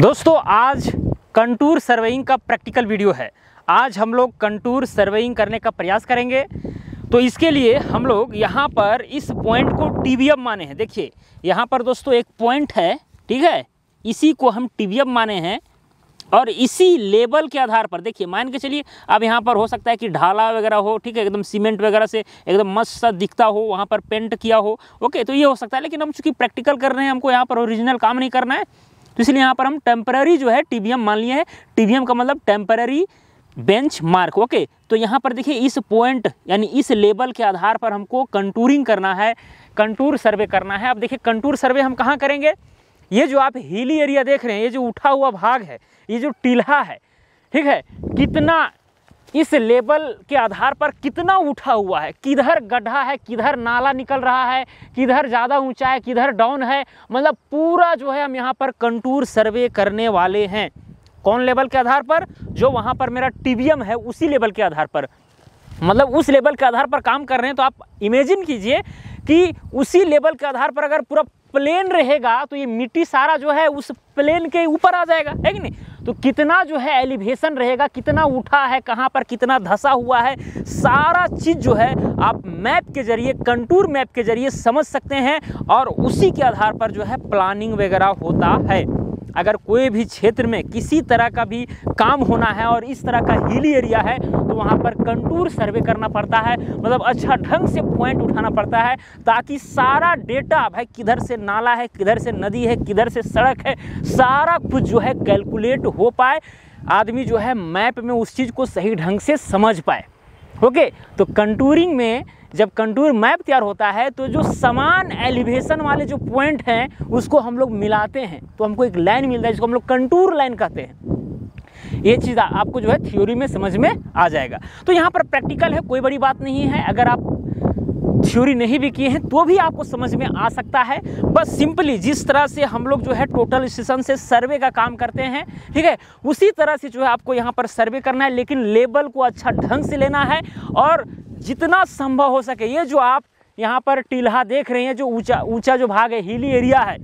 दोस्तों आज contour surveying का प्रैक्टिकल वीडियो है। आज हम लोग कंटूर सर्वेइंग करने का प्रयास करेंगे। तो इसके लिए हम लोग यहाँ पर इस पॉइंट को टीबीएम माने हैं। देखिए यहाँ पर दोस्तों एक पॉइंट है, ठीक है, इसी को हम टीबीएम माने हैं और इसी लेवल के आधार पर देखिए मान के चलिए अब यहाँ पर हो सकता है कि ढाला वगैरह हो, ठीक है, एकदम सीमेंट वगैरह से एकदम मस्त सा दिखता हो, वहाँ पर पेंट किया हो, ओके, तो ये हो सकता है। लेकिन हम चूँकि प्रैक्टिकल कर रहे हैं, हमको यहाँ पर ओरिजिनल काम नहीं करना है, तो इसलिए यहाँ पर हम टेम्पररी जो है टीबीएम मान लिए हैं। टीबीएम का मतलब टेम्पररी बेंच मार्क, ओके। तो यहाँ पर देखिए इस पॉइंट यानी इस लेवल के आधार पर हमको कंटूरिंग करना है, कंटूर सर्वे करना है। अब देखिए कंटूर सर्वे हम कहाँ करेंगे, ये जो आप हिली एरिया देख रहे हैं, ये जो उठा हुआ भाग है, ये जो टील्हा है, ठीक है, कितना इस लेवल के आधार पर कितना उठा हुआ है, किधर गड्ढा है, किधर नाला निकल रहा है, किधर ज़्यादा ऊंचा है, किधर डाउन है, मतलब पूरा जो है हम यहाँ पर कंटूर सर्वे करने वाले हैं। कौन लेवल के आधार पर? जो वहाँ पर मेरा टीबीएम है उसी लेवल के आधार पर, मतलब उस लेवल के आधार पर काम कर रहे हैं। तो आप इमेजिन कीजिए कि उसी लेवल के आधार पर अगर पूरा प्लेन रहेगा तो ये मिट्टी सारा जो है उस प्लेन के ऊपर आ जाएगा, है कि नहीं? तो कितना जो है एलिवेशन रहेगा, कितना उठा है, कहाँ पर कितना धंसा हुआ है, सारा चीज़ जो है आप मैप के जरिए, कंटूर मैप के जरिए समझ सकते हैं और उसी के आधार पर जो है प्लानिंग वगैरह होता है। अगर कोई भी क्षेत्र में किसी तरह का भी काम होना है और इस तरह का हिली एरिया है तो वहाँ पर कंटूर सर्वे करना पड़ता है, मतलब अच्छा ढंग से पॉइंट उठाना पड़ता है ताकि सारा डेटा, भाई किधर से नाला है, किधर से नदी है, किधर से सड़क है, सारा कुछ जो है कैलकुलेट हो पाए, आदमी जो है मैप में उस चीज़ को सही ढंग से समझ पाए, ओके। तो कंटूरिंग में जब कंटूर मैप तैयार होता है तो जो समान एलिवेशन वाले जो पॉइंट हैं उसको हम लोग मिलाते हैं तो हमको एक लाइन मिलता है जिसको हम लोग कंटूर लाइन कहते हैं। ये चीज़ आपको जो है थ्योरी में समझ में आ जाएगा। तो यहाँ पर प्रैक्टिकल है, कोई बड़ी बात नहीं है। अगर आप थ्योरी नहीं भी किए हैं तो भी आपको समझ में आ सकता है। बस सिंपली जिस तरह से हम लोग जो है टोटल स्टेशन से सर्वे का काम करते हैं, ठीक है, उसी तरह से जो है आपको यहाँ पर सर्वे करना है, लेकिन लेवल को अच्छा ढंग से लेना है और जितना संभव हो सके ये जो आप यहाँ पर टील्हा देख रहे हैं, जो ऊंचा जो भाग है, हिली एरिया है,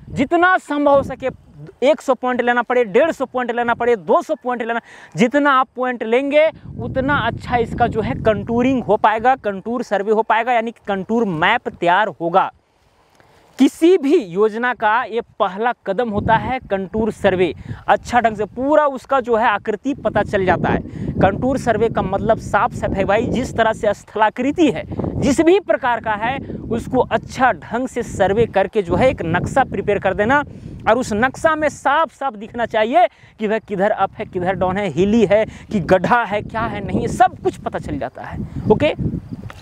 जितना संभव हो सके 100 पॉइंट लेना पड़े, 150 पॉइंट लेना पड़े, 200 पॉइंट लेना, जितना आप पॉइंट लेंगे उतना अच्छा इसका जो है कंटूरिंग हो पाएगा, कंटूर सर्वे हो पाएगा, यानी कि कंटूर मैप तैयार होगा। किसी भी योजना का ये पहला कदम होता है कंटूर सर्वे। अच्छा ढंग से पूरा उसका जो है आकृति पता चल जाता है। कंटूर सर्वे का मतलब साफ साफ है भाई, जिस तरह से स्थलाकृति है, जिस भी प्रकार का है, उसको अच्छा ढंग से सर्वे करके जो है एक नक्शा प्रिपेयर कर देना और उस नक्शा में साफ साफ दिखना चाहिए कि वह किधर अप है, किधर डाउन है, हिली है कि गड्ढा है, क्या है, नहीं है, सब कुछ पता चल जाता है, ओके।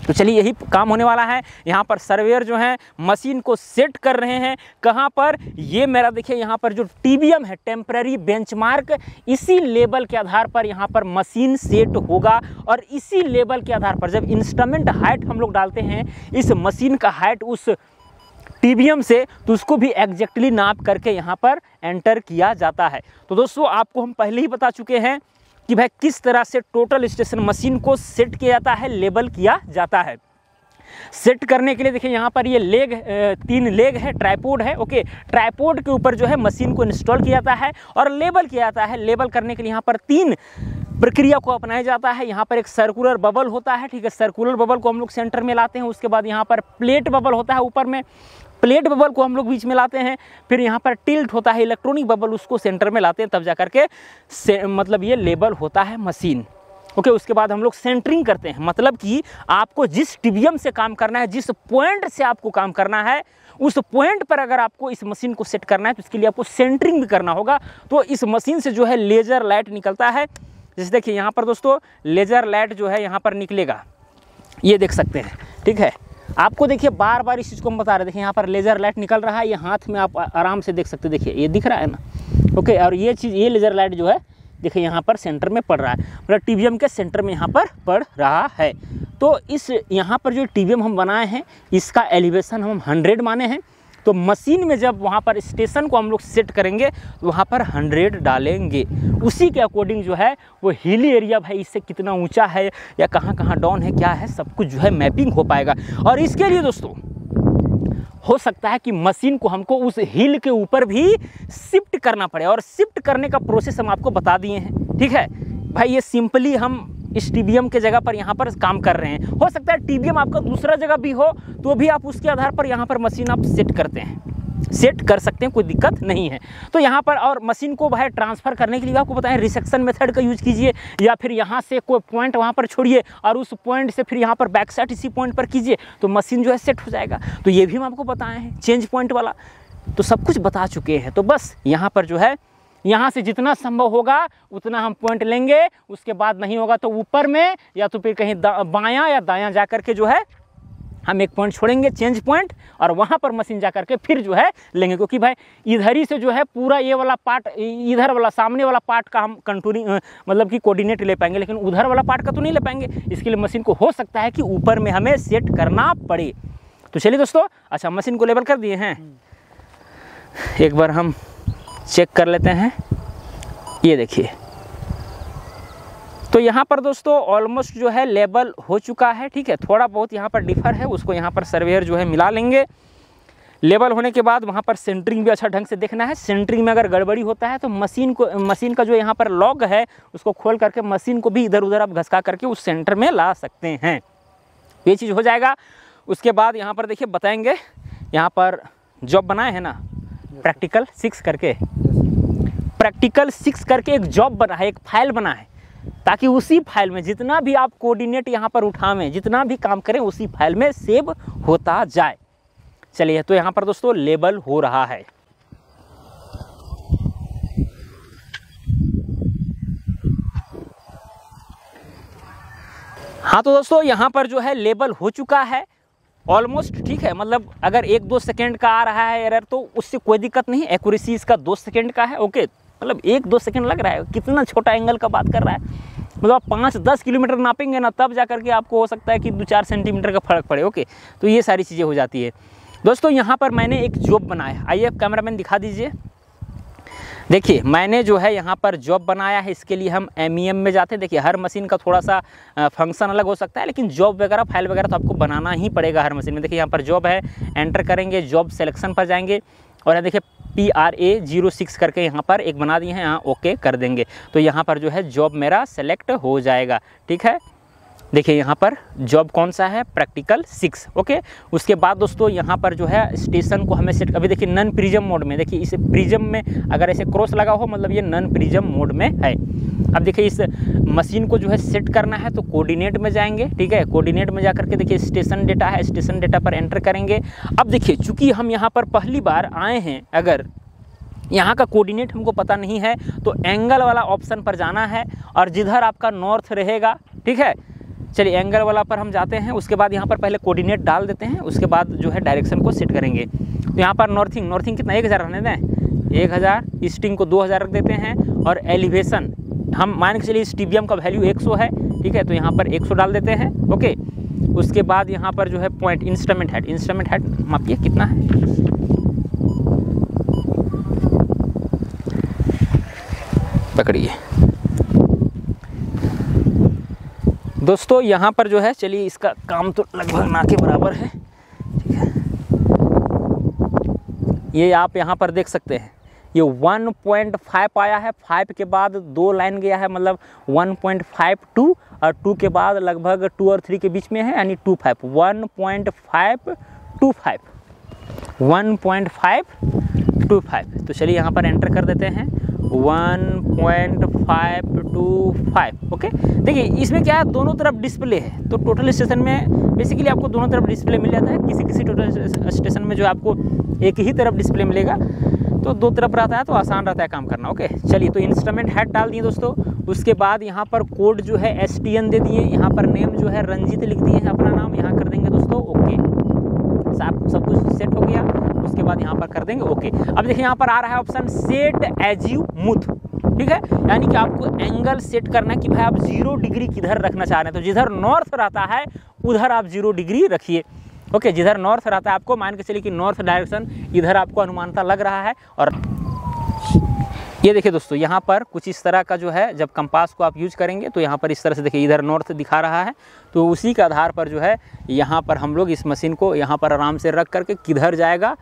तो चलिए यही काम होने वाला है। यहाँ पर सर्वेयर जो है मशीन को सेट कर रहे हैं। कहाँ पर? ये मेरा देखिए यहाँ पर जो टीबीएम है, टेम्पररी बेंचमार्क, इसी लेवल के आधार पर यहाँ पर मशीन सेट होगा और इसी लेवल के आधार पर जब इंस्ट्रूमेंट हाइट हम लोग डालते हैं, इस मशीन का हाइट उस टीबीएम से, तो उसको भी एग्जैक्टली नाप करके यहाँ पर एंटर किया जाता है। तो दोस्तों आपको हम पहले ही बता चुके हैं कि भाई किस तरह से टोटल स्टेशन मशीन को सेट किया जाता है, लेबल किया जाता है। सेट करने के लिए देखिए यहाँ पर ये लेग, 3 लेग है, ट्राइपॉड है, ओके। ट्राइपॉड के ऊपर जो है मशीन को इंस्टॉल किया जाता है और लेबल किया जाता है। लेबल करने के लिए यहाँ पर 3 प्रक्रिया को अपनाया जाता है। यहाँ पर एक सर्कुलर बबल होता है, ठीक है, सर्कुलर बबल को हम लोग सेंटर में लाते हैं। उसके बाद यहाँ पर प्लेट बबल होता है ऊपर में, प्लेट बबल को हम लोग बीच में लाते हैं। फिर यहाँ पर टिल्ट होता है, इलेक्ट्रॉनिक बबल, उसको सेंटर में लाते हैं, तब जा करके मतलब ये लेबल होता है मशीन, ओके। उसके बाद हम लोग सेंटरिंग करते हैं, मतलब कि आपको जिस टीबीएम से काम करना है, जिस पॉइंट से आपको काम करना है, उस पॉइंट पर अगर आपको इस मशीन को सेट करना है तो इसके लिए आपको सेंटरिंग भी करना होगा। तो इस मशीन से जो है लेजर लाइट निकलता है। जैसे देखिए यहाँ पर दोस्तों लेजर लाइट जो है यहाँ पर निकलेगा, ये देख सकते हैं, ठीक है। आपको देखिए बार बार इस चीज़ को हम बता रहे, देखिए यहाँ पर लेजर लाइट निकल रहा है, ये हाथ में आप आराम से देख सकते हैं, देखिए ये दिख रहा है ना, ओके। और ये चीज़, ये लेजर लाइट जो है देखिए यहाँ पर सेंटर में पड़ रहा है, मतलब टीबीएम के सेंटर में यहाँ पर पड़ रहा है। तो इस यहाँ पर जो टीबीएम हम बनाए हैं, इसका एलिवेशन हम 100 माने हैं। तो मशीन में जब वहाँ पर स्टेशन को हम लोग सेट करेंगे तो वहाँ पर 100 डालेंगे, उसी के अकॉर्डिंग जो है वो हिली एरिया भाई इससे कितना ऊंचा है या कहाँ कहाँ डाउन है, क्या है, सब कुछ जो है मैपिंग हो पाएगा। और इसके लिए दोस्तों हो सकता है कि मशीन को हमको उस हिल के ऊपर भी शिफ्ट करना पड़े, और शिफ्ट करने का प्रोसेस हम आपको बता दिए हैं। ठीक है भाई, ये सिंपली हम इस टीबीएम के जगह पर यहाँ पर काम कर रहे हैं। हो सकता है टीबीएम आपका दूसरा जगह भी हो, तो भी आप उसके आधार पर यहाँ पर मशीन आप सेट करते हैं, सेट कर सकते हैं, कोई दिक्कत नहीं है। तो यहाँ पर और मशीन को भाई ट्रांसफ़र करने के लिए आपको बताएं रिसेक्शन मेथड का यूज़ कीजिए, या फिर यहाँ से कोई पॉइंट वहाँ पर छोड़िए और उस पॉइंट से फिर यहाँ पर बैक साइड इसी पॉइंट पर कीजिए, तो मशीन जो है सेट हो जाएगा। तो ये भी हम आपको बताए हैं, चेंज पॉइंट वाला तो सब कुछ बता चुके हैं। तो बस यहाँ पर जो है यहाँ से जितना संभव होगा उतना हम पॉइंट लेंगे, उसके बाद नहीं होगा तो ऊपर में या तो फिर कहीं बायां या दायां जा कर के जो है हम एक पॉइंट छोड़ेंगे, चेंज पॉइंट, और वहाँ पर मशीन जा कर के फिर जो है लेंगे। क्योंकि भाई इधर ही से जो है पूरा ये वाला पार्ट, इधर वाला सामने वाला पार्ट का हम कंटूरिंग मतलब कि कोऑर्डिनेट ले पाएंगे, लेकिन उधर वाला पार्ट का तो नहीं ले पाएंगे। इसके लिए मशीन को हो सकता है कि ऊपर में हमें सेट करना पड़े। तो चलिए दोस्तों, अच्छा मशीन को लेबल कर दिए हैं, एक बार हम चेक कर लेते हैं। ये देखिए, तो यहाँ पर दोस्तों ऑलमोस्ट जो है लेबल हो चुका है। ठीक है, थोड़ा बहुत यहाँ पर डिफर है, उसको यहाँ पर सर्वेयर जो है मिला लेंगे। लेबल होने के बाद वहाँ पर सेंटरिंग भी अच्छा ढंग से देखना है। सेंटरिंग में अगर गड़बड़ी होता है तो मशीन का जो यहाँ पर लॉग है उसको खोल करके मशीन को भी इधर उधर आप घसका करके उस सेंटर में ला सकते हैं। ये चीज़ हो जाएगा। उसके बाद यहाँ पर देखिए बताएंगे, यहाँ पर जॉब बनाए हैं ना प्रैक्टिकल 6 करके, प्रैक्टिकल 6 करके एक जॉब बना है, एक फाइल बना है, ताकि उसी फाइल में जितना भी आप कोऑर्डिनेट यहाँ पर उठावें, जितना भी काम करें उसी फाइल में सेव होता जाए। चलिए, तो यहाँ पर दोस्तों लेबल हो रहा है। हाँ तो दोस्तों यहाँ पर जो है लेबल हो चुका है ऑलमोस्ट। ठीक है, मतलब अगर 1-2 सेकेंड का आ रहा है एरर तो उससे कोई दिक्कत नहीं। एक्यूरेसी इसका 2 सेकेंड का है। ओके, मतलब 1-2 सेकेंड लग रहा है, कितना छोटा एंगल का बात कर रहा है। मतलब 5-10 किलोमीटर नापेंगे ना, तब जा करके आपको हो सकता है कि 2-4 सेंटीमीटर का फर्क पड़े। ओके, तो ये सारी चीज़ें हो जाती है। दोस्तों यहाँ पर मैंने एक जॉब बनाया, आइए कैमरामैन दिखा दीजिए। देखिए मैंने जो है यहाँ पर जॉब बनाया है। इसके लिए हम MEM में जाते हैं। देखिए हर मशीन का थोड़ा सा फंक्शन अलग हो सकता है, लेकिन जॉब वगैरह फाइल वगैरह तो आपको बनाना ही पड़ेगा हर मशीन में। देखिए यहाँ पर जॉब है, एंटर करेंगे, जॉब सिलेक्शन पर जाएंगे और देखिए PRA06 करके यहाँ पर एक बना दिए हैं, यहाँ ओके कर देंगे तो यहाँ पर जो है जॉब मेरा सेलेक्ट हो जाएगा। ठीक है, देखिए यहाँ पर जॉब कौन सा है, प्रैक्टिकल 6। ओके, उसके बाद दोस्तों यहाँ पर जो है स्टेशन को हमें सेट, अभी देखिए नन प्रिज्म मोड में, देखिए इसे प्रिज्म में अगर ऐसे क्रॉस लगा हो मतलब ये नन प्रिज्म मोड में है। अब देखिए इस मशीन को जो है सेट करना है तो कोऑर्डिनेट में जाएंगे। ठीक है, कोऑर्डिनेट में जाकर के देखिए स्टेशन डेटा है, स्टेशन डेटा पर एंटर करेंगे। अब देखिए चूँकि हम यहाँ पर पहली बार आए हैं, अगर यहाँ का कोऑर्डिनेट हमको पता नहीं है तो एंगल वाला ऑप्शन पर जाना है और जिधर आपका नॉर्थ रहेगा। ठीक है, चलिए एंगल वाला पर हम जाते हैं। उसके बाद यहाँ पर पहले कोऑर्डिनेट डाल देते हैं, उसके बाद जो है डायरेक्शन को सेट करेंगे। तो यहाँ पर नॉर्थिंग कितना 1000 रहने दें, 1000, ईस्टिंग को 2000 रख देते हैं और एलिवेशन हम मान के चलिए इस टीबीएम का वैल्यू 100 है। ठीक है, तो यहाँ पर 100 डाल देते हैं। ओके, उसके बाद यहाँ पर जो है पॉइंट इंस्ट्रूमेंट हेड मापिए कितना है, पकड़िए दोस्तों। यहाँ पर जो है चलिए इसका काम तो लगभग ना के बराबर है। ठीक है, ये आप यहाँ पर देख सकते हैं ये 1.5 आया है, 5 के बाद 2 लाइन गया है, मतलब 1.52 और 2 के बाद लगभग 2 और 3 के बीच में है, यानी 25 1.525 1.525। तो चलिए यहाँ पर एंटर कर देते हैं 1.525। ओके, देखिए इसमें क्या है, दोनों तरफ डिस्प्ले है। तो टोटल स्टेशन में बेसिकली आपको दोनों तरफ डिस्प्ले मिल जाता है। किसी टोटल स्टेशन में जो आपको एक ही तरफ डिस्प्ले मिलेगा, तो 2 तरफ रहता है तो आसान रहता है काम करना। ओके, चलिए तो इंस्ट्रूमेंट हेड डाल दिए दोस्तों। उसके बाद यहाँ पर कोड जो है STN दे दिए, यहाँ पर नेम जो है रंजीत लिख दिए हैं अपना नाम, यहाँ कर देंगे दोस्तों ओके। सब कुछ सेट हो गया, उसके बाद यहाँ पर कर देंगे ओके। अब देखिए यहाँ पर आ रहा है ऑप्शन सेट एज यू मूथ। ठीक है, यानी कि आपको एंगल सेट करना है कि भाई आप 0 डिग्री किधर रखना चाह रहे हैं। तो जिधर नॉर्थ रहता है उधर आप 0 डिग्री रखिए। ओके, जिधर नॉर्थ रहता है आपको मान के चलिए कि नॉर्थ डायरेक्शन इधर आपको अनुमानता लग रहा है, और ये देखिए दोस्तों, यहाँ पर कुछ इस तरह का जो है, जब कंपास को आप यूज करेंगे तो यहाँ पर इस तरह से देखिए, इधर नॉर्थ दिखा रहा है, तो उसी के आधार पर जो है यहाँ पर हम लोग इस मशीन को यहाँ पर आराम से रख करके किधर जाएगा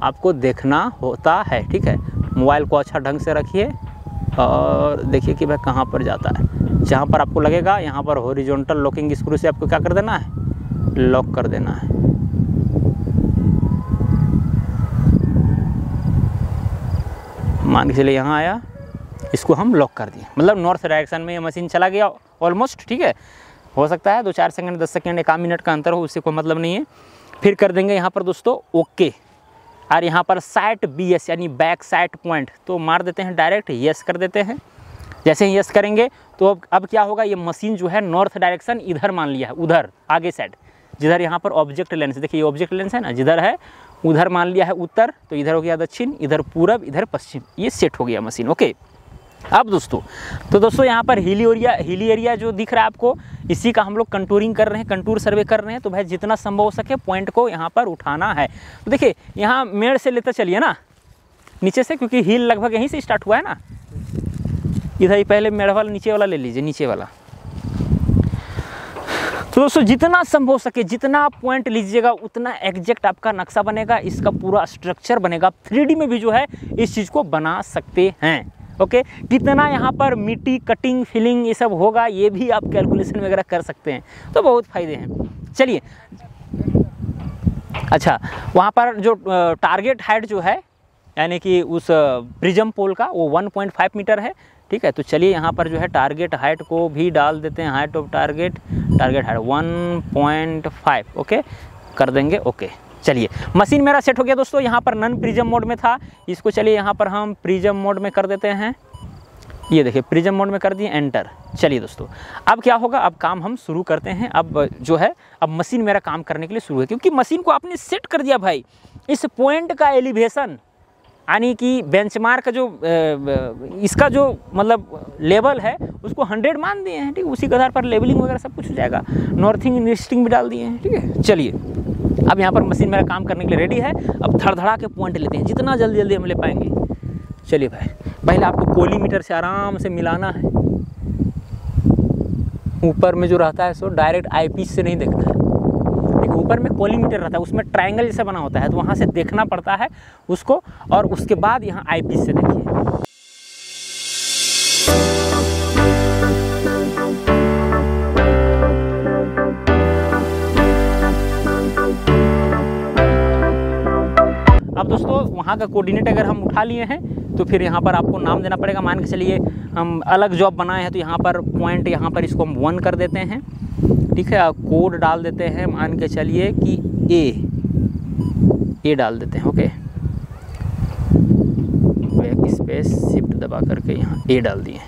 आपको देखना होता है। ठीक है, मोबाइल को अच्छा ढंग से रखिए और देखिए कि वह कहाँ पर जाता है। जहाँ पर आपको लगेगा यहाँ पर हॉरिजॉन्टल लॉकिंग स्क्रू से आपको क्या कर देना है, लॉक कर देना है। मान के चलिए यहाँ आया, इसको हम लॉक कर दिए, मतलब नॉर्थ डायरेक्शन में ये मशीन चला गया ऑलमोस्ट। ठीक है, हो सकता है 2-4 सेकंड 10 सेकंड 1 मिनट का अंतर हो, उससे कोई मतलब नहीं है। फिर कर देंगे यहाँ पर दोस्तों ओके, और यहाँ पर साइट BS यानी बैक साइट पॉइंट, तो मार देते हैं डायरेक्ट, यस कर देते हैं। जैसे ही यस करेंगे तो अब क्या होगा, ये मशीन जो है नॉर्थ डायरेक्शन इधर मान लिया है, उधर आगे साइड, जिधर यहाँ पर ऑब्जेक्ट लेंस, देखिए ये ऑब्जेक्ट लेंस है ना, जिधर है उधर मान लिया है उत्तर, तो इधर हो गया दक्षिण, इधर पूरब, इधर पश्चिम, ये सेट हो गया मशीन। ओके, अब दोस्तों यहाँ पर हिली एरिया जो दिख रहा है आपको, इसी का हम लोग कंटूरिंग कर रहे हैं, कंटूर सर्वे कर रहे हैं। तो भाई जितना संभव हो सके पॉइंट को यहाँ पर उठाना है। तो देखिए यहाँ मेड़ से लेते चलिए ना, नीचे से, क्योंकि हिल लगभग यहीं से स्टार्ट हुआ है ना, इधर ही पहले मेड़ वाला नीचे वाला ले लीजिए, नीचे वाला। तो दोस्तों जितना संभव हो सके, जितना आप पॉइंट लीजिएगा उतना एग्जैक्ट आपका नक्शा बनेगा, इसका पूरा स्ट्रक्चर बनेगा। 3D में भी जो है इस चीज़ को बना सकते हैं। ओके, कितना यहाँ पर मिट्टी कटिंग फिलिंग ये सब होगा, ये भी आप कैलकुलेशन वगैरह कर सकते हैं, तो बहुत फ़ायदे हैं। चलिए, अच्छा वहाँ पर जो टारगेट हाइट जो है, यानी कि उस प्रिज्म पोल का, वो 1.5 मीटर है। ठीक है, तो चलिए यहाँ पर जो है टारगेट हाइट को भी डाल देते हैं, height of target height 1.5। Okay कर देंगे, ओके। चलिए मशीन मेरा सेट हो गया दोस्तों, यहाँ पर नन प्रिज्म मोड में था, इसको चलिए यहाँ पर हम प्रिज्म मोड में कर देते हैं। ये देखिए प्रिज्म मोड में कर दिए, एंटर। चलिए दोस्तों अब क्या होगा, अब काम हम शुरू करते हैं। अब जो है, अब मशीन मेरा काम करने के लिए शुरू है, क्योंकि मशीन को आपने सेट कर दिया भाई। इस पॉइंट का एलिवेशन यानी कि बेंचमार्क जो इसका जो मतलब लेवल है उसको 100 मान दिए हैं। ठीक है, उसी के आधार पर लेवलिंग वगैरह सब कुछ हो जाएगा, नॉर्थिंग ईस्टिंग भी डाल दिए हैं। ठीक है, चलिए अब यहाँ पर मशीन मेरा काम करने के लिए रेडी है। अब धड़धड़ा के पॉइंट लेते हैं, जितना जल्दी हम ले पाएंगे। चलिए भाई, पहले आपको कोलीमीटर से आराम से मिलाना है। ऊपर में जो रहता है सो डायरेक्ट आईपीस से नहीं देखना है। देखिए ऊपर में कोलीमीटर रहता है, उसमें ट्रायंगल जैसा बना होता है, तो वहाँ से देखना पड़ता है उसको, और उसके बाद यहाँ आईपीस से देखिए। अब दोस्तों वहाँ का कोऑर्डिनेट अगर हम उठा लिए हैं तो फिर यहाँ पर आपको नाम देना पड़ेगा। मान के चलिए हम अलग जॉब बनाए हैं, तो यहाँ पर पॉइंट, यहाँ पर इसको हम 1 कर देते हैं। ठीक है, कोड डाल देते हैं, मान के चलिए कि ए डाल देते हैं। ओके, बैक स्पेस शिफ्ट दबा करके यहाँ ए डाल दिए,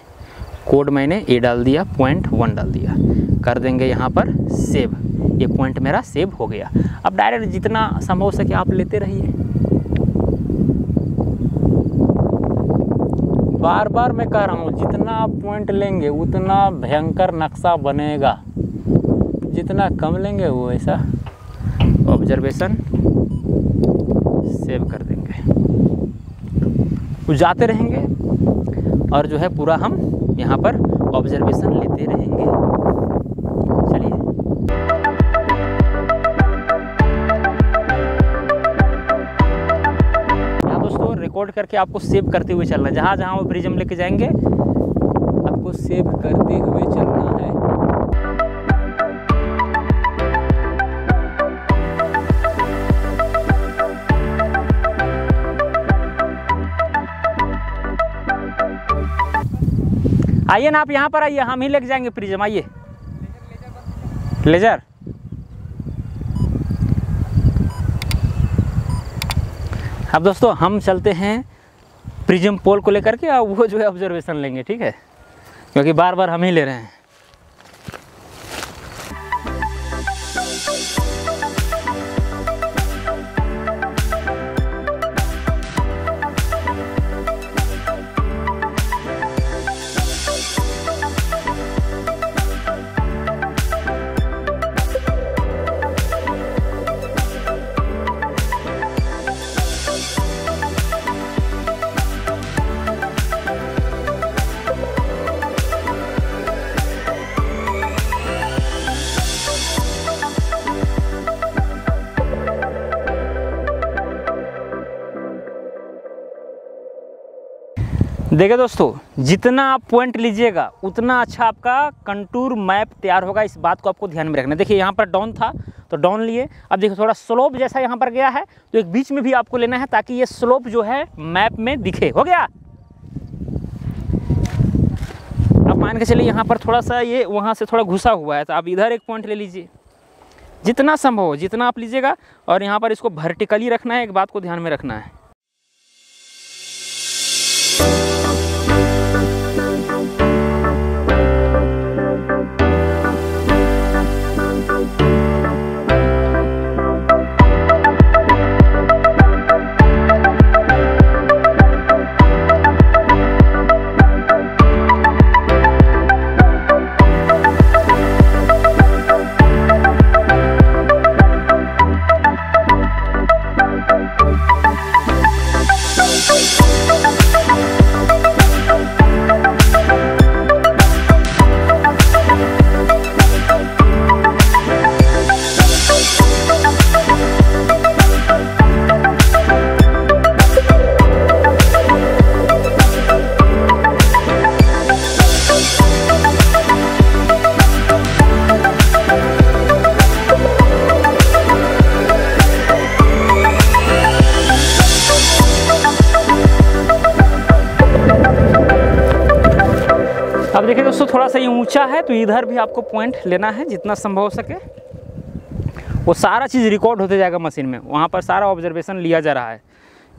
कोड मैंने ए डाल दिया, पॉइंट 1 डाल दिया, कर देंगे यहाँ पर सेव। ये पॉइंट मेरा सेव हो गया। अब डायरेक्ट जितना संभव हो सके आप लेते रहिए। बार बार मैं कह रहा हूँ, जितना आप पॉइंट लेंगे उतना भयंकर नक्शा बनेगा, जितना कम लेंगे वो ऐसा। ऑब्जर्वेशन सेव कर देंगे, वो जाते रहेंगे और जो है पूरा हम यहाँ पर ऑब्जर्वेशन लेते रहेंगे। चलिए यहाँ दोस्तों रिकॉर्ड करके आपको सेव करते हुए चलना है। जहाँ जहाँ वो प्रिज्म लेके जाएंगे आपको सेव करते हुए चलना है। आइए ना आप यहाँ पर आइए, हम ही लेके जाएंगे प्रिज्म। आइए लेजर। अब दोस्तों हम चलते हैं प्रिज्म पोल को लेकर के, और वो जो है ऑब्जर्वेशन लेंगे। ठीक है, क्योंकि बार बार हम ही ले रहे हैं। देखिए दोस्तों, जितना आप पॉइंट लीजिएगा उतना अच्छा आपका कंटूर मैप तैयार होगा। इस बात को आपको ध्यान में रखना। देखिए यहाँ पर डाउन था तो डाउन लिए, अब देखिए थोड़ा स्लोप जैसा यहाँ पर गया है तो एक बीच में भी आपको लेना है ताकि ये स्लोप जो है मैप में दिखे। हो गया। अब मान के चलिए यहाँ पर थोड़ा सा ये वहाँ से थोड़ा घुसा हुआ है तो आप इधर एक पॉइंट ले लीजिए, जितना संभव हो जितना आप लीजिएगा। और यहाँ पर इसको वर्टिकली रखना है, एक बात को ध्यान में रखना है। अब देखिए दोस्तों, थोड़ा सा ये ऊंचा है तो इधर भी आपको पॉइंट लेना है जितना संभव हो सके। वो सारा चीज़ रिकॉर्ड होते जाएगा मशीन में, वहाँ पर सारा ऑब्जर्वेशन लिया जा रहा है।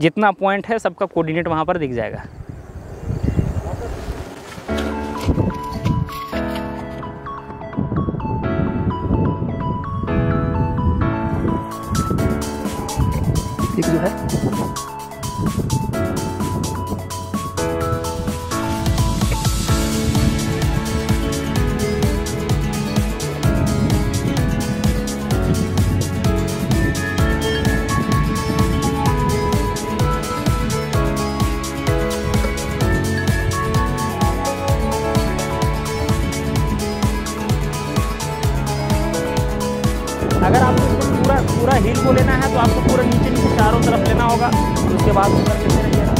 जितना पॉइंट है सबका कोऑर्डिनेट वहाँ पर दिख जाएगा। ठीक जो है अगर आपको इसको पूरा हिल को लेना है तो आपको पूरा नीचे नीचे चारों तरफ लेना होगा। तो उसके बाद ऊपर कैसे रहिएगा।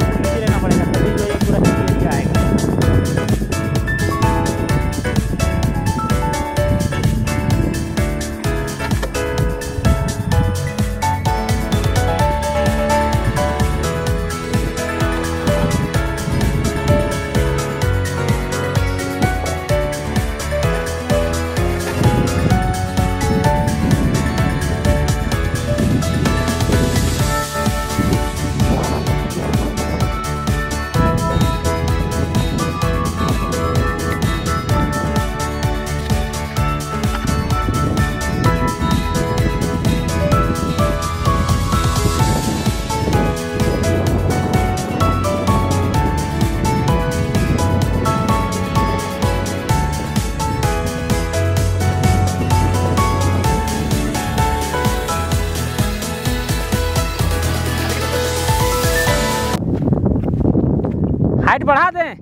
नीचे लेना पड़ेगा तभी जो ये पूरा नीचे आएगा। हाइट बढ़ा दें,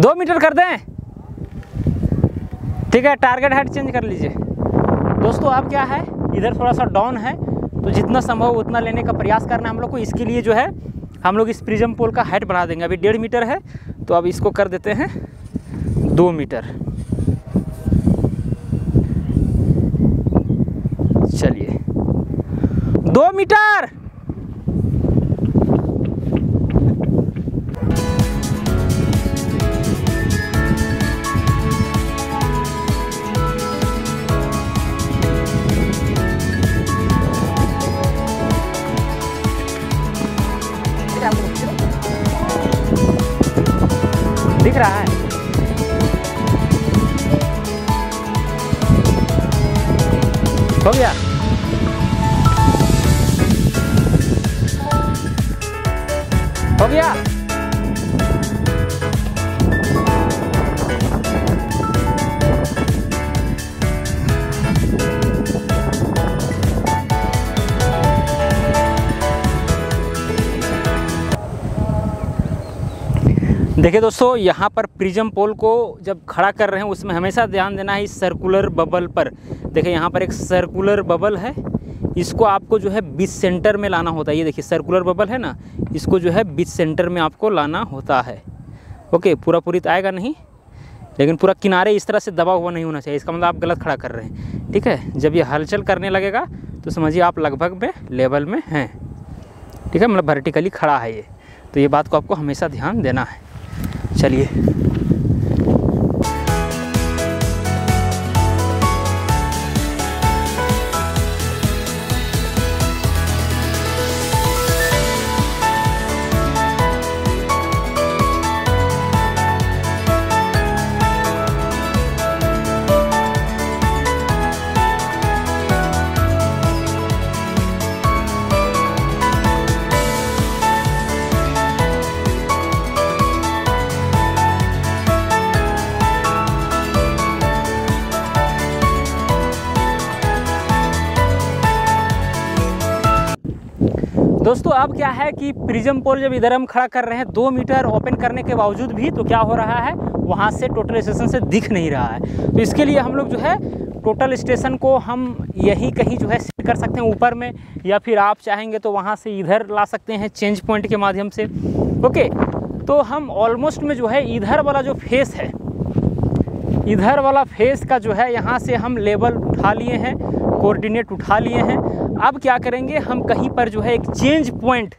2 मीटर कर दें। ठीक है, टारगेट हाइट चेंज कर लीजिए। दोस्तों अब क्या है, इधर थोड़ा सा डाउन है तो जितना संभव उतना लेने का प्रयास करना है हम लोग को। इसके लिए जो है हम लोग इस प्रिज्म पोल का हाइट बढ़ा देंगे। अभी 1.5 मीटर है तो अब इसको कर देते हैं 2 मीटर। चलिए 2 मीटर। दिख रहा है। हो गया। हो गया। देखिए दोस्तों, यहाँ पर प्रिज्म पोल को जब खड़ा कर रहे हैं उसमें हमेशा ध्यान देना है इस सर्कुलर बबल पर। देखिए यहाँ पर एक सर्कुलर बबल है, इसको आपको जो है बीच सेंटर में लाना होता है। ये देखिए सर्कुलर बबल है ना, इसको जो है बीच सेंटर में आपको लाना होता है। ओके, पूरा पूरी तो आएगा नहीं, लेकिन पूरा किनारे इस तरह से दबा हुआ नहीं होना चाहिए, इसका मतलब आप गलत खड़ा कर रहे हैं। ठीक है, जब ये हलचल करने लगेगा तो समझिए आप लगभग में लेवल में हैं। ठीक है, मतलब वर्टिकली खड़ा है ये, तो ये बात को आपको हमेशा ध्यान देना है। चलिए, दोस्तों अब क्या है कि प्रिज्म पोल जब इधर हम खड़ा कर रहे हैं 2 मीटर ओपन करने के बावजूद भी, तो क्या हो रहा है, वहाँ से टोटल स्टेशन से दिख नहीं रहा है। तो इसके लिए हम लोग जो है टोटल स्टेशन को हम यहीं कहीं जो है सेट कर सकते हैं ऊपर में, या फिर आप चाहेंगे तो वहाँ से इधर ला सकते हैं चेंज पॉइंट के माध्यम से। ओके, तो हम ऑलमोस्ट में जो है इधर वाला जो फेस है, इधर वाला फेस का जो है यहाँ से हम लेवल उठा लिए हैं, कोऑर्डिनेट उठा लिए हैं। अब क्या करेंगे, हम कहीं पर जो है एक चेंज पॉइंट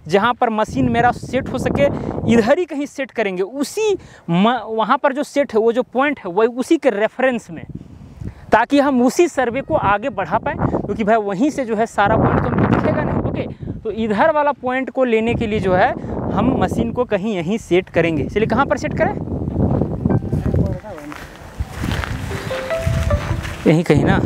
जहाँ पर मशीन मेरा सेट हो सके, इधर ही कहीं सेट करेंगे। उसी वहाँ पर जो सेट है, वो जो पॉइंट है, वही उसी के रेफरेंस में, ताकि हम उसी सर्वे को आगे बढ़ा पाएँ, क्योंकि भाई वहीं से जो है सारा पॉइंट तो हमको दिखेगा नहीं। ओके, तो इधर वाला पॉइंट को लेने के लिए जो है हम मशीन को कहीं यहीं सेट करेंगे। चलिए, कहाँ पर सेट करें, यहीं कहीं ना।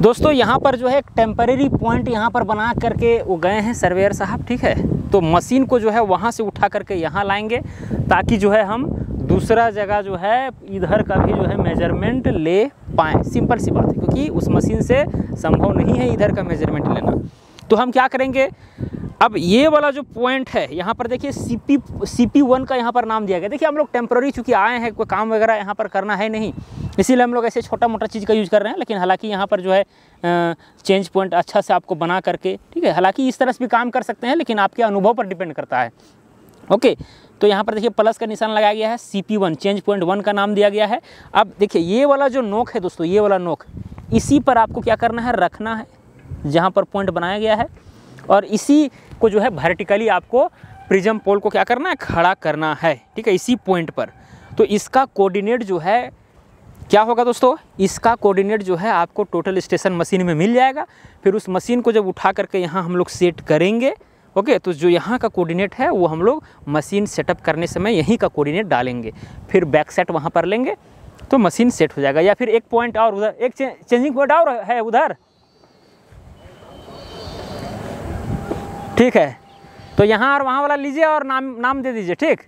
दोस्तों यहाँ पर जो है एक टेम्परेरी पॉइंट यहाँ पर बना करके वो गए हैं सर्वेयर साहब। ठीक है, तो मशीन को जो है वहाँ से उठा करके यहाँ लाएंगे, ताकि जो है हम दूसरा जगह जो है इधर का भी जो है मेजरमेंट ले पाएँ। सिंपल सी बात है, क्योंकि उस मशीन से संभव नहीं है इधर का मेजरमेंट लेना। तो हम क्या करेंगे, अब ये वाला जो पॉइंट है यहाँ पर देखिए CP1 का यहाँ पर नाम दिया गया। देखिए हम लोग टेम्पररी चूँकि आए हैं, कोई काम वगैरह यहाँ पर करना है नहीं, इसीलिए हम लोग ऐसे छोटा मोटा चीज़ का यूज़ कर रहे हैं। लेकिन हालांकि यहाँ पर जो है चेंज पॉइंट अच्छा से आपको बना करके, ठीक है, हालांकि इस तरह से भी काम कर सकते हैं, लेकिन आपके अनुभव पर डिपेंड करता है। ओके, तो यहाँ पर देखिए प्लस का निशान लगाया गया है, CP1 चेंज पॉइंट 1 का नाम दिया गया है। अब देखिए ये वाला जो नोक है दोस्तों, ये वाला नोक, इसी पर आपको क्या करना है, रखना है जहाँ पर पॉइंट बनाया गया है, और इसी को जो है वर्टिकली आपको प्रिज्म पोल को क्या करना है, खड़ा करना है। ठीक है, इसी पॉइंट पर। तो इसका कोऑर्डिनेट जो है क्या होगा दोस्तों, इसका कोऑर्डिनेट जो है आपको टोटल स्टेशन मशीन में मिल जाएगा। फिर उस मशीन को जब उठा करके यहाँ हम लोग सेट करेंगे, ओके, तो जो यहाँ का कोऑर्डिनेट है वो हम लोग मशीन सेटअप करने समय यहीं का कोऑर्डिनेट डालेंगे, फिर बैक सेट वहाँ पर लेंगे तो मशीन सेट हो जाएगा। या फिर एक पॉइंट और उधर, एक चेंजिंग पॉइंट और है उधर, ठीक है, तो यहाँ और वहाँ वाला लीजिए और नाम दे दीजिए। ठीक,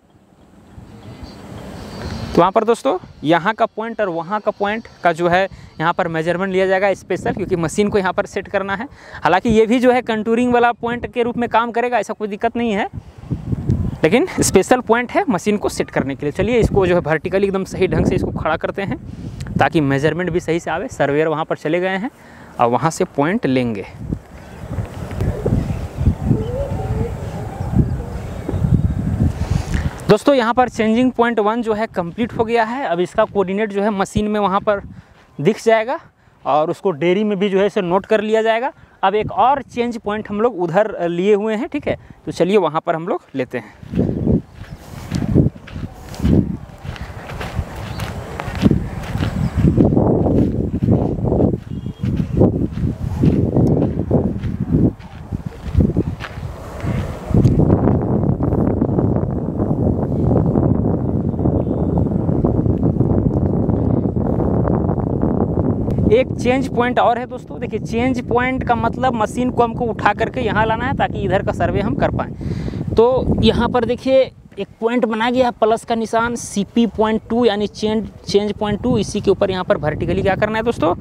तो वहाँ पर दोस्तों यहाँ का पॉइंट और वहाँ का पॉइंट का जो है यहाँ पर मेजरमेंट लिया जाएगा स्पेशल, क्योंकि मशीन को यहाँ पर सेट करना है। हालांकि ये भी जो है कंटूरिंग वाला पॉइंट के रूप में काम करेगा, ऐसा कोई दिक्कत नहीं है, लेकिन स्पेशल पॉइंट है मशीन को सेट करने के लिए। चलिए इसको जो है वर्टिकली एकदम सही ढंग से इसको खड़ा करते हैं, ताकि मेजरमेंट भी सही से आवे। सर्वेयर वहाँ पर चले गए हैं और वहाँ से पॉइंट लेंगे। दोस्तों यहाँ पर चेंजिंग पॉइंट 1 जो है कंप्लीट हो गया है। अब इसका कोऑर्डिनेट जो है मशीन में वहाँ पर दिख जाएगा, और उसको डेयरी में भी जो है इसे नोट कर लिया जाएगा। अब एक और चेंज पॉइंट हम लोग उधर लिए हुए हैं, ठीक है, तो चलिए वहाँ पर हम लोग लेते हैं। एक चेंज पॉइंट और है दोस्तों। देखिए चेंज पॉइंट का मतलब मशीन को हमको उठा करके यहाँ लाना है ताकि इधर का सर्वे हम कर पाएँ। तो यहाँ पर देखिए एक पॉइंट बना गया प्लस का निशान CP पॉइंट 2 यानी चेंज पॉइंट 2। इसी के ऊपर यहाँ पर वर्टिकली क्या करना है दोस्तों,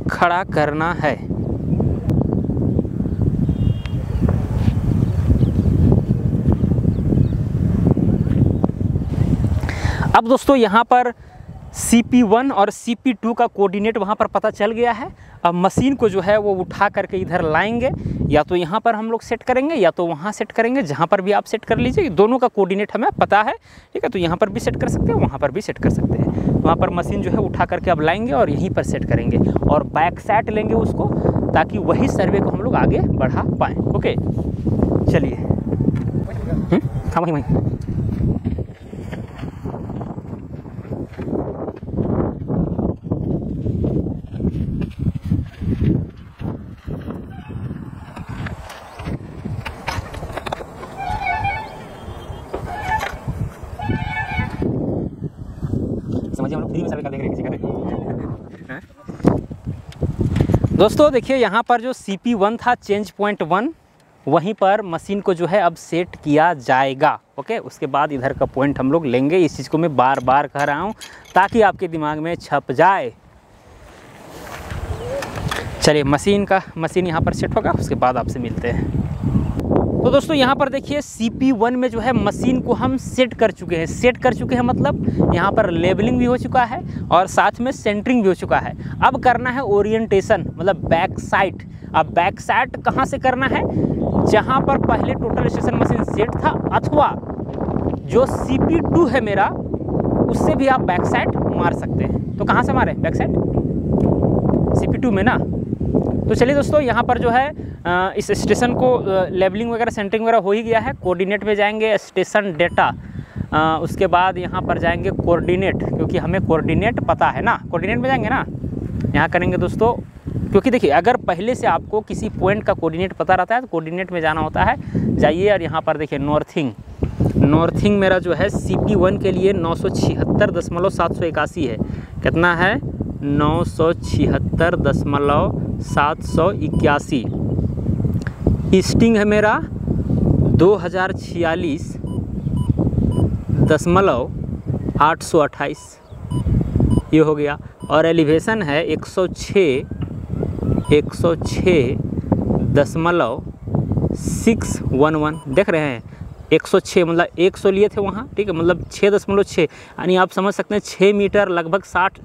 खड़ा करना है। अब दोस्तों यहाँ पर CP1 और CP2 का कोऑर्डिनेट वहाँ पर पता चल गया है। अब मशीन को जो है वो उठा करके इधर लाएंगे, या तो यहाँ पर हम लोग सेट करेंगे या तो वहाँ सेट करेंगे, जहाँ पर भी आप सेट कर लीजिए। दोनों का कोऑर्डिनेट हमें पता है, ठीक है। तो यहाँ पर भी सेट कर सकते हैं, वहाँ पर भी सेट कर सकते हैं। वहाँ पर मशीन जो है उठा करके अब लाएंगे और यहीं पर सेट करेंगे और बैक साइड लेंगे उसको, ताकि वही सर्वे को हम लोग आगे बढ़ा पाएँ। ओके चलिए, हाँ वहीं समझिए, हम लोग फ्री में सर्वे कर देंगे किसी का। दोस्तों देखिए यहाँ पर जो CP1 था चेंज पॉइंट 1, वहीं पर मशीन को जो है अब सेट किया जाएगा। ओके, उसके बाद इधर का पॉइंट हम लोग लेंगे। इस चीज़ को मैं बार बार कह रहा हूँ ताकि आपके दिमाग में छप जाए। चलिए मशीन यहाँ पर सेट होगा, उसके बाद आपसे मिलते हैं। तो दोस्तों यहाँ पर देखिए CP1 में जो है मशीन को हम सेट कर चुके हैं मतलब यहाँ पर लेबलिंग भी हो चुका है और साथ में सेंटरिंग भी हो चुका है। अब करना है ओरिएंटेशन, मतलब बैक साइड। अब बैक साइड कहाँ से करना है, जहाँ पर पहले टोटल स्टेशन मशीन सेट था, अथवा जो CP2 है मेरा, उससे भी आप बैक साइड मार सकते हैं। तो कहाँ से मारें बैक साइड, CP2 में ना। तो चलिए दोस्तों यहाँ पर जो है इस स्टेशन को लेबलिंग वगैरह सेंटरिंग वगैरह हो ही गया है। कोऑर्डिनेट में जाएंगे स्टेशन डेटा, उसके बाद यहाँ पर जाएंगे कोऑर्डिनेट, क्योंकि हमें कोऑर्डिनेट पता है ना। कोऑर्डिनेट में जाएंगे ना, यहाँ करेंगे दोस्तों, क्योंकि देखिए अगर पहले से आपको किसी पॉइंट का कोऑर्डिनेट पता रहता है तो कोऑर्डिनेट में जाना होता है। जाइए और यहाँ पर देखिए नॉर्थिंग मेरा जो है CP1 के लिए 976.781 है। कितना है, 976.781। ईस्टिंग है मेरा 2046.828, ये हो गया। और एलिवेशन है 106.611। देख रहे हैं 106 मतलब 100 लिए थे वहाँ, ठीक है, मतलब 6.6, यानी आप समझ सकते हैं 6 मीटर लगभग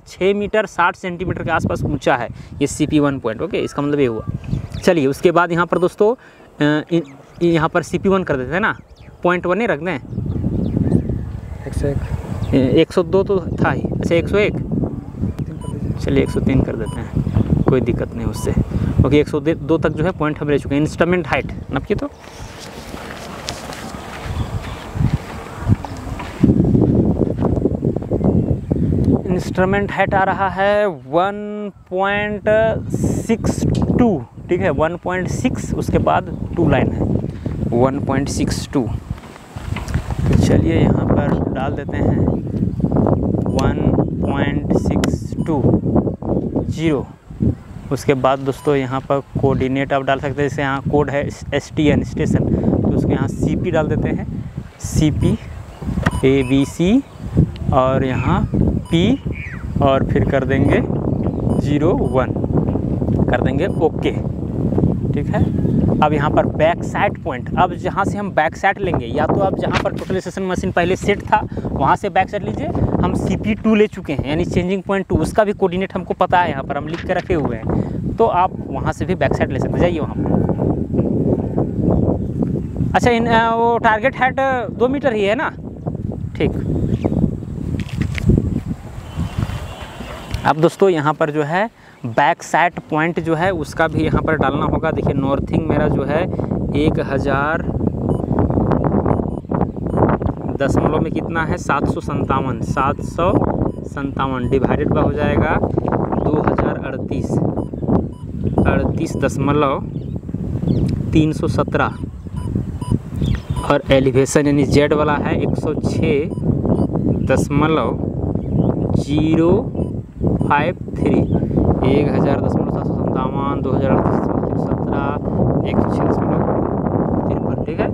6 मीटर 60 सेंटीमीटर के आसपास ऊंचा है ये CP1 पॉइंट। ओके, इसका मतलब ये हुआ। चलिए उसके बाद यहाँ पर दोस्तों यहाँ पर CP1 कर देते हैं ना, पॉइंट 1 नहीं रख दें, 102 तो था ही, अच्छा 101, चलिए 103 कर देते हैं, कोई दिक्कत नहीं उससे। ओके 102 तक जो है पॉइंट हम ले चुके हैं। इंस्ट्रूमेंट हाइट नपकी, तो इंस्ट्रूमेंट हाइट आ रहा है 1.62, ठीक है 1.6, उसके बाद 2 लाइन है 1.62। तो चलिए यहाँ पर डाल देते हैं 1.620। उसके बाद दोस्तों यहाँ पर कोऑर्डिनेट आप डाल सकते हैं, जैसे यहाँ कोड है STN स्टेशन, तो उसके यहाँ CP डाल देते हैं, CP ABC और यहाँ P और फिर कर देंगे 01, कर देंगे ओके, ठीक है। अब यहाँ पर बैक साइड पॉइंट, अब जहाँ से हम बैक साइड लेंगे, या तो आप जहाँ पर टोटल स्टेशन मशीन पहले सेट था वहाँ से बैक साइड लीजिए। हम CP2 ले चुके हैं यानी चेंजिंग पॉइंट 2, उसका भी कोऑर्डिनेट हमको पता है, यहाँ पर हम लिख के रखे हुए हैं, तो आप वहाँ से भी बैक साइड ले सकते हैं। जाइए वहाँ पर। अच्छा वो टारगेट हाइट 2 मीटर ही है ना, ठीक। अब दोस्तों यहाँ पर जो है बैक साइड पॉइंट जो है उसका भी यहाँ पर डालना होगा। देखिए नॉर्थिंग मेरा जो है 1000 दशमलव में कितना है, 757 डिवाइडेड बाय हो जाएगा 38.317 और एलिवेशन यानी जेड वाला है 106.053, 1000.757, 2017, 106.53, ठीक है।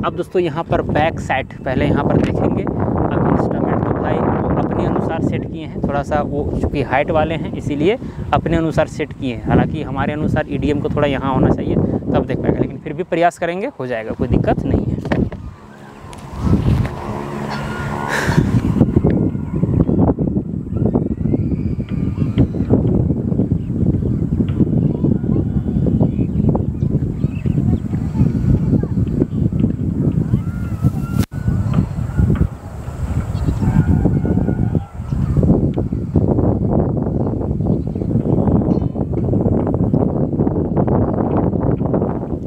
अब दोस्तों यहाँ पर बैक साइड पहले यहाँ पर देखेंगे। अब इंस्ट्रूमेंट तो भाई वो अपने अनुसार सेट किए हैं, थोड़ा सा वो चूँकि हाइट वाले हैं इसीलिए अपने अनुसार सेट किए हैं। हालांकि हमारे अनुसार EDM को थोड़ा यहाँ होना चाहिए तब देख पाएगा, लेकिन फिर भी प्रयास करेंगे, हो जाएगा, कोई दिक्कत नहीं है।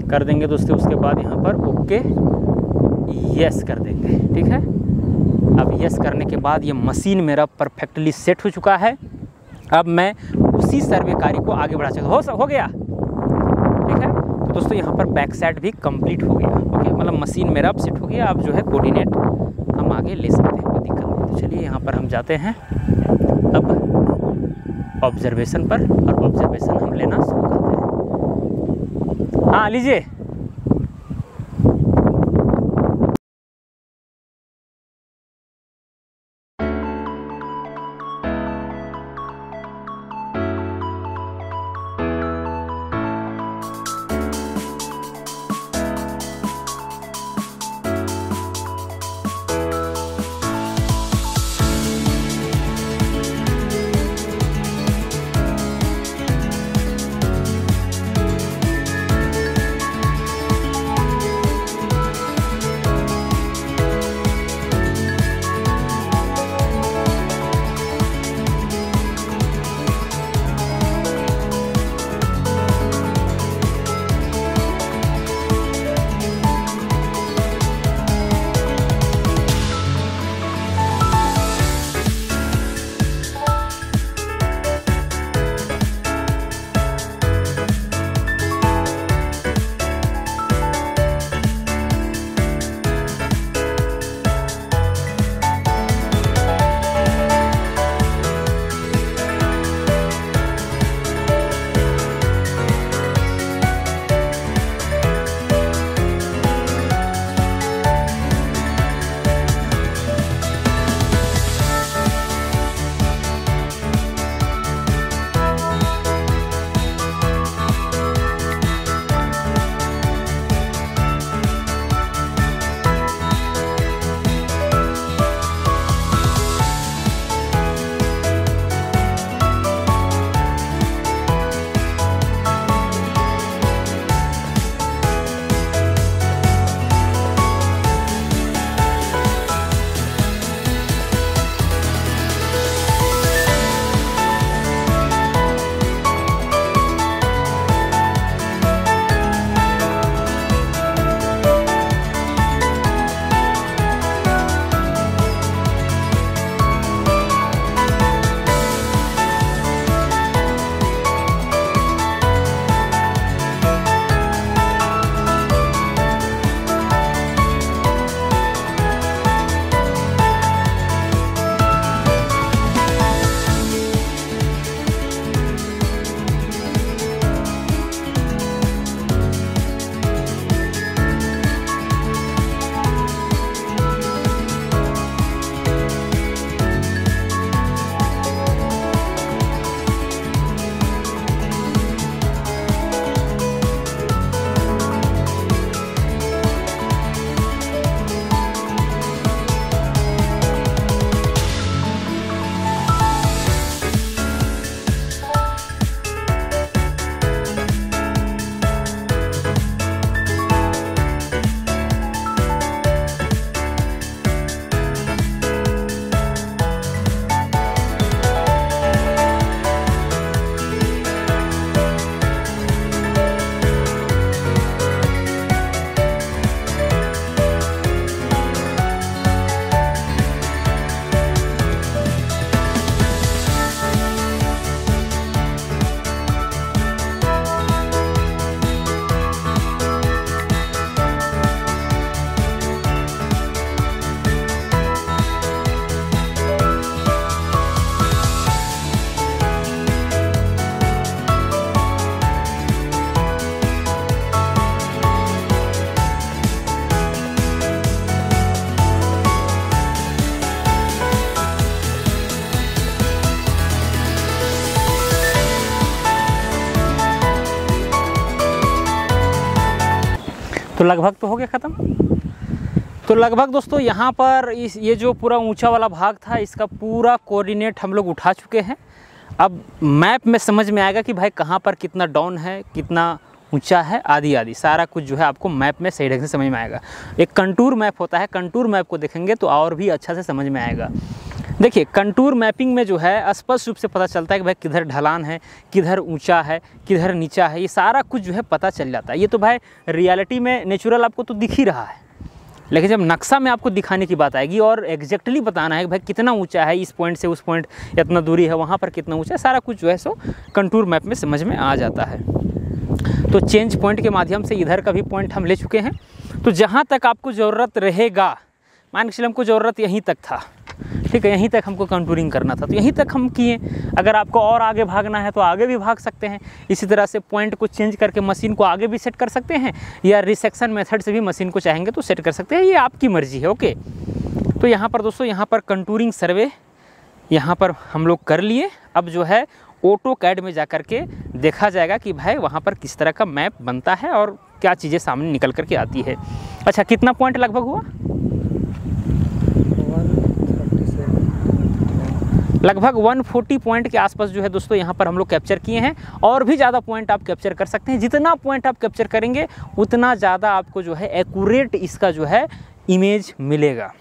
कर देंगे दोस्तों, उसके बाद यहाँ पर ओके यस कर देंगे, ठीक है। अब यस करने के बाद ये मशीन मेरा परफेक्टली सेट हो चुका है। अब मैं उसी सर्वे कार्य को आगे बढ़ा सकता हो गया, ठीक है। तो दोस्तों यहाँ पर बैक साइड भी कंप्लीट हो गया, ओके, मतलब मशीन मेरा अब सेट हो गया। अब जो है कोऑर्डिनेट हम आगे ले सकते हैं, कोई दिक्कत नहीं। तो चलिए यहाँ पर हम जाते हैं अब ऑब्जर्वेशन पर, और ऑब्जर्वेशन हम लेना शुरू करते हैं। हाँ लीजिए। तो लगभग तो हो गया ख़त्म। तो लगभग दोस्तों यहाँ पर ये जो पूरा ऊंचा वाला भाग था इसका पूरा कोऑर्डिनेट हम लोग उठा चुके हैं। अब मैप में समझ में आएगा कि भाई कहाँ पर कितना डाउन है, कितना ऊंचा है, आदि आदि सारा कुछ जो है आपको मैप में सही ढंग से समझ में आएगा। एक कंटूर मैप होता है, कंटूर मैप को देखेंगे तो और भी अच्छा से समझ में आएगा। देखिए कंटूर मैपिंग में जो है स्पष्ट रूप से पता चलता है कि भाई किधर ढलान है, किधर ऊंचा है, किधर नीचा है, ये सारा कुछ जो है पता चल जाता है। ये तो भाई रियलिटी में नेचुरल आपको तो दिख ही रहा है, लेकिन जब नक्शा में आपको दिखाने की बात आएगी और एग्जैक्टली बताना है कि भाई कितना ऊंचा है, इस पॉइंट से उस पॉइंट इतना दूरी है, वहाँ पर कितना ऊंचा है, सारा कुछ जो है सो कंटूर मैप में समझ में आ जाता है। तो चेंज पॉइंट के माध्यम से इधर का भी पॉइंट हम ले चुके हैं। तो जहाँ तक आपको ज़रूरत रहेगा, मान के चलिए हमको ज़रूरत यहीं तक था, ठीक है, यहीं तक हमको कंटूरिंग करना था तो यहीं तक हम किए। अगर आपको और आगे भागना है तो आगे भी भाग सकते हैं। इसी तरह से पॉइंट को चेंज करके मशीन को आगे भी सेट कर सकते हैं, या रिसेक्शन मेथड से भी मशीन को चाहेंगे तो सेट कर सकते हैं, ये आपकी मर्जी है। ओके, तो यहाँ पर दोस्तों यहाँ पर कंटूरिंग सर्वे यहाँ पर हम लोग कर लिए। अब जो है ऑटोकैड में जा कर के देखा जाएगा कि भाई वहाँ पर किस तरह का मैप बनता है और क्या चीज़ें सामने निकल कर के आती है। अच्छा, कितना पॉइंट लगभग हुआ? लगभग 140 पॉइंट के आसपास जो है दोस्तों यहाँ पर हम लोग कैप्चर किए हैं। और भी ज़्यादा पॉइंट आप कैप्चर कर सकते हैं। जितना पॉइंट आप कैप्चर करेंगे उतना ज़्यादा आपको जो है एक्यूरेट इसका जो है इमेज मिलेगा।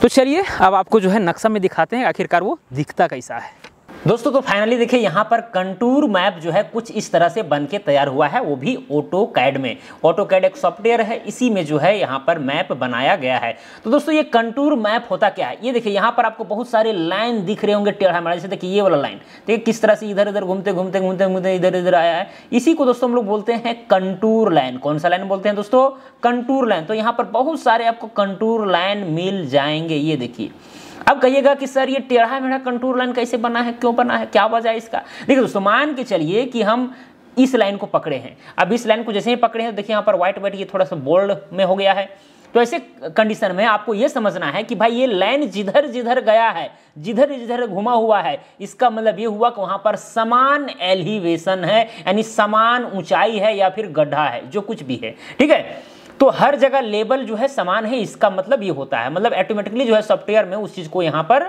तो चलिए अब आपको जो है नक्शा में दिखाते हैं आखिरकार वो दिखता कैसा है। दोस्तों तो फाइनली देखिए यहाँ पर कंटूर मैप जो है कुछ इस तरह से बन के तैयार हुआ है, वो भी ऑटोकैड में। ऑटोकैड एक सॉफ्टवेयर है, इसी में जो है यहाँ पर मैप बनाया गया है। तो दोस्तों ये कंटूर मैप होता क्या है, ये देखिए यहाँ पर आपको बहुत सारे लाइन दिख रहे होंगे टेढ़ा मेढ़ा। जैसे देखिए ये वाला लाइन देखिए किस तरह से इधर इधर घूमते घूमते घूमते घूमते इधर इधर आया है। इसी को दोस्तों हम लोग बोलते हैं कंटूर लाइन। कौन सा लाइन बोलते हैं दोस्तों? Contour line. तो यहाँ पर बहुत सारे आपको कंटूर लाइन मिल जाएंगे। ये देखिए, अब कहिएगा कि सर ये टेढ़ा मेढ़ा कंटूर लाइन कैसे बना है, क्यों बना है, क्या वजह है इसका? देखिए दोस्तों, मान के चलिए कि हम इस लाइन को पकड़े हैं। अब इस लाइन को जैसे ही पकड़े हैं, देखिए यहाँ पर व्हाइट व्हाइट ये थोड़ा सा बोल्ड में हो गया है। तो ऐसे कंडीशन में आपको ये समझना है कि भाई ये लाइन जिधर जिधर गया है, जिधर जिधर घुमा हुआ है, इसका मतलब ये हुआ कि वहां पर समान एलिवेशन है, यानी समान ऊंचाई है या फिर गड्ढा है, जो कुछ भी है, ठीक है। तो हर जगह लेवल जो है समान है, इसका मतलब ये होता है, मतलब ऑटोमेटिकली जो है सॉफ्टवेयर में उस चीज को यहाँ पर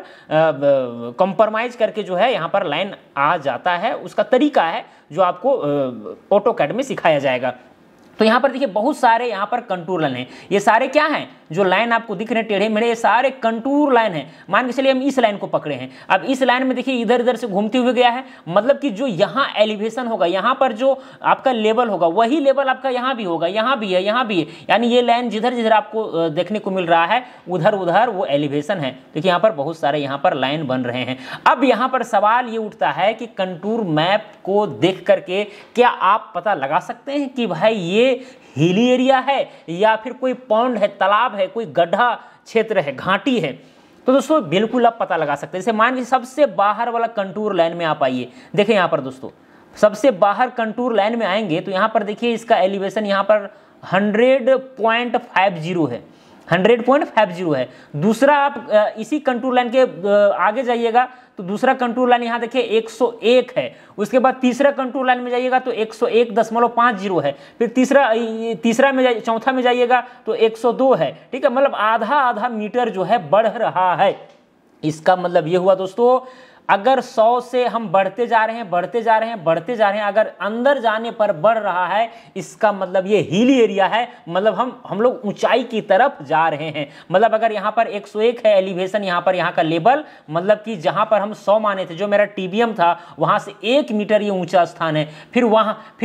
कॉम्प्रोमाइज करके जो है यहाँ पर लाइन आ जाता है। उसका तरीका है जो आपको ऑटोकैड में सिखाया जाएगा। तो यहाँ पर देखिए बहुत सारे यहाँ पर कंटूर लाइन है। ये सारे क्या हैं? जो लाइन आपको दिख रहे हैं टेढ़े मेढ़े, ये सारे कंटूर लाइन है। मान के चलिए हम इस लाइन को पकड़े हैं। अब इस लाइन में देखिए इधर इधर से घूमते हुए गया है, मतलब कि जो यहाँ एलिवेशन होगा, यहाँ पर जो आपका लेवल होगा, वही लेवल आपका यहाँ भी होगा, यहाँ भी है, यहाँ भी है। यानी ये लाइन जिधर जिधर आपको देखने को मिल रहा है उधर उधर वो एलिवेशन है। देखिए यहाँ पर बहुत सारे यहाँ पर लाइन बन रहे हैं। अब यहाँ पर सवाल ये उठता है कि कंटूर मैप को देख करके क्या आप पता लगा सकते हैं कि भाई ये हिली एरिया है या फिर कोई पॉन्ड है, तालाब है, कोई गड्ढा क्षेत्र है, घाटी है? तो दोस्तों बिल्कुल आप पता लगा सकते हैं। जैसे मान लीजिए सबसे बाहर वाला कंटूर लाइन में आप आइए, देखिए यहाँ पर दोस्तों सबसे बाहर कंटूर लाइन में आएंगे तो यहाँ पर देखिए इसका एलिवेशन यहाँ पर 100.50 है, 100.50 है। दूसरा आप इसी कंटूर लाइन के आगे जाइएगा तो दूसरा कंटूर लाइन यहाँ देखिए 101 है। उसके बाद तीसरा कंटूर लाइन में जाइएगा तो 101.50 है। फिर तीसरा में चौथा में जाइएगा तो 102 है, ठीक है। मतलब आधा आधा मीटर जो है बढ़ रहा है। इसका मतलब ये हुआ दोस्तों, अगर 100 से हम बढ़ते जा रहे हैं, बढ़ते जा रहे हैं, बढ़ते जा रहे हैं, अगर अंदर जाने पर बढ़ रहा है, इसका मतलब ये हिली एरिया है, मतलब हम लोग ऊंचाई की तरफ जा रहे हैं। मतलब अगर यहाँ पर 101 है एलिवेशन, यहाँ पर यहाँ का लेवल, मतलब कि जहाँ पर हम 100 माने थे, जो मेरा टीबीएम था, वहाँ से 1 मीटर ये ऊंचा स्थान है। फिर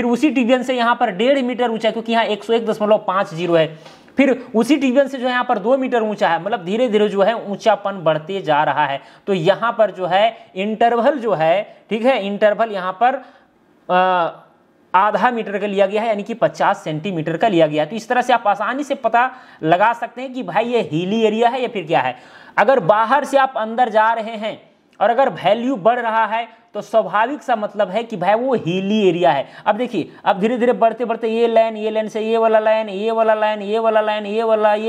उसी टीबीएम से यहाँ पर 1.5 मीटर ऊंचा, क्योंकि यहाँ 101.50 है। फिर उसी टीबीएम से जो है यहाँ पर 2 मीटर ऊंचा है। मतलब धीरे धीरे जो है ऊंचापन बढ़ते जा रहा है। तो यहाँ पर जो है इंटरवल जो है, ठीक है, इंटरवल यहाँ पर आधा मीटर का लिया गया है, यानी कि 50 सेंटीमीटर का लिया गया है। तो इस तरह से आप आसानी से पता लगा सकते हैं कि भाई ये हिली एरिया है या फिर क्या है। अगर बाहर से आप अंदर जा रहे हैं और अगर वैल्यू बढ़ रहा है तो स्वाभाविक सा मतलब है कि भाई वो हिली एरिया है। अब देखिए, अब धीरे धीरे बढ़ते बढ़ते ये लाइन से ये वाला लाइन, ये वाला लाइन, ये वाला लाइन, ये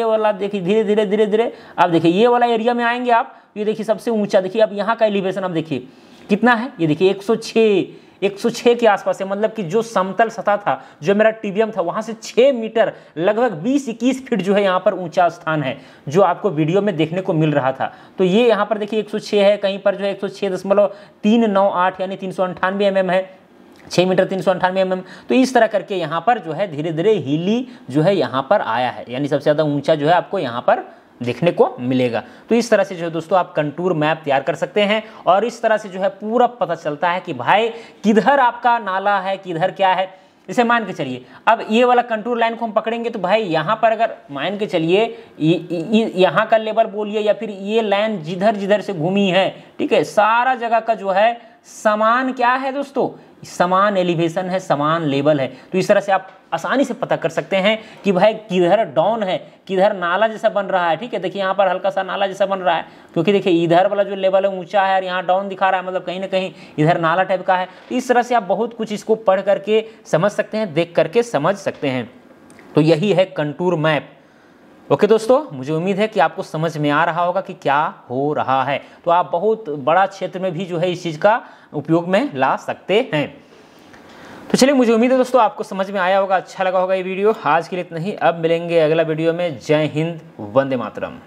वाला देखिए धीरे धीरे अब देखिए ये वाला एरिया में आएंगे आप। ये देखिए सबसे ऊंचा, देखिए अब यहाँ का एलिवेशन अब देखिए कितना है, ये देखिए 106, 106 के आसपास है, मतलब कि जो समतल सतह था, जो मेरा टीबीएम था, वहां से 6 मीटर लगभग 20-21 फीट जो है यहाँ पर ऊंचा स्थान है, जो आपको वीडियो में देखने को मिल रहा था। तो ये यहाँ पर देखिए 106 है, कहीं पर जो है 106.398 यानी 398 mm है, 6 मीटर 398 mm। तो इस तरह करके यहाँ पर जो है धीरे धीरे हिली जो है यहाँ पर आया है, यानी सबसे ज़्यादा ऊंचा जो है आपको यहाँ पर देखने को मिलेगा। तो इस तरह से जो है दोस्तों आप कंटूर मैप तैयार कर सकते हैं, और इस तरह से जो है पूरा पता चलता है कि भाई किधर आपका नाला है, किधर क्या है। इसे मान के चलिए, अब ये वाला कंटूर लाइन को हम पकड़ेंगे तो भाई यहाँ पर अगर मान के चलिए यहाँ का लेवल बोलिए, या फिर ये लाइन जिधर जिधर से घूमी है, ठीक है, सारा जगह का जो है समान क्या है दोस्तों, समान एलिवेशन है, समान लेवल है। तो इस तरह से आप आसानी से पता कर सकते हैं कि भाई किधर डाउन है, किधर नाला जैसा बन रहा है। ठीक है, देखिए यहाँ पर हल्का सा नाला जैसा बन रहा है, क्योंकि देखिए इधर वाला जो लेवल है ऊंचा है और यहाँ डाउन दिखा रहा है, मतलब कहीं ना कहीं इधर नाला टाइप का है। तो इस तरह से आप बहुत कुछ इसको पढ़ करके समझ सकते हैं, देख करके समझ सकते हैं। तो यही है कंटूर मैप। ओके दोस्तों, मुझे उम्मीद है कि आपको समझ में आ रहा होगा कि क्या हो रहा है। तो आप बहुत बड़ा क्षेत्र में भी जो है इस चीज़ का उपयोग में ला सकते हैं। तो चलिए, मुझे उम्मीद है दोस्तों आपको समझ में आया होगा, अच्छा लगा होगा ये वीडियो। आज के लिए इतना ही, अब मिलेंगे अगला वीडियो में। जय हिंद, वंदे मातरम।